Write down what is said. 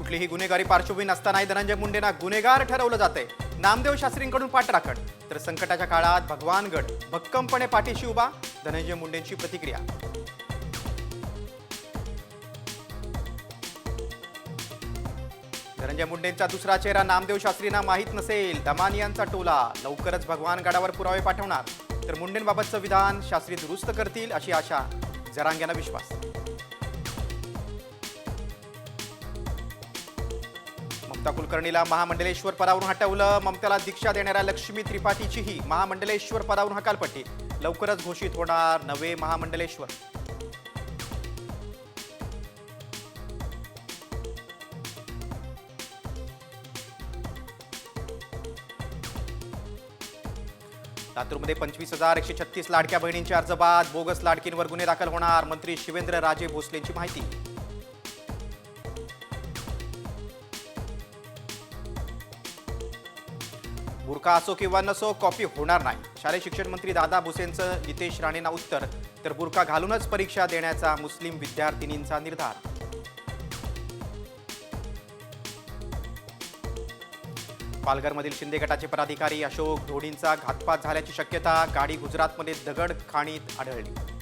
कुठलीही गुन्हेगारी पार्श्वभूमी नसतानाही धनंजय मुंडेंना गुन्हेगार ठरवलं जातंय. नामदेव शास्त्रींकडून पाठराखण तर संकटाच्या काळात भगवानगड भक्कमपणे पाठीशी उभा. धनंजय मुंडेंची प्रतिक्रिया. धनंजय मुंडेंचा दुसरा चेहरा नामदेव शास्त्रींना माहीत नसेल. दमानियांचा टोला लवकरच भगवानगडावर पुरावे पाठवणार. तर मुंडेंबाबतचं विधान शास्त्री दुरुस्त करतील अशी आशा. जरांगे यांना विश्वास. ममता कुलकर्णीला महामंडलेश्वर पदावरून हटवलं. ममताला दीक्षा देणाऱ्या लक्ष्मी त्रिपाठीचीही महामंडलेश्वर पदावरून हकालपट्टी. लवकरच घोषित होणार नवे महामंडलेश्वर. लातूरमध्ये 25,136 लाडक्या बहिणींचे अर्ज बाद. बोगस लाडकींवर गुन्हे दाखल होणार. मंत्री शिवेंद्र राजे भोसलेंची माहिती. बुरखा असो किंवा नसो कॉपी होणार नाही. शालेय शिक्षण मंत्री दादा भुसेंचं नितेश राणेंना उत्तर. तर बुरखा घालूनच परीक्षा देण्याचा मुस्लिम विद्यार्थिनींचा निर्धार. पालघरमधील शिंदे गटाचे पदाधिकारी अशोक ढोडींचा घातपात झाल्याची शक्यता. गाडी गुजरातमध्ये दगड खाणीत आढळली.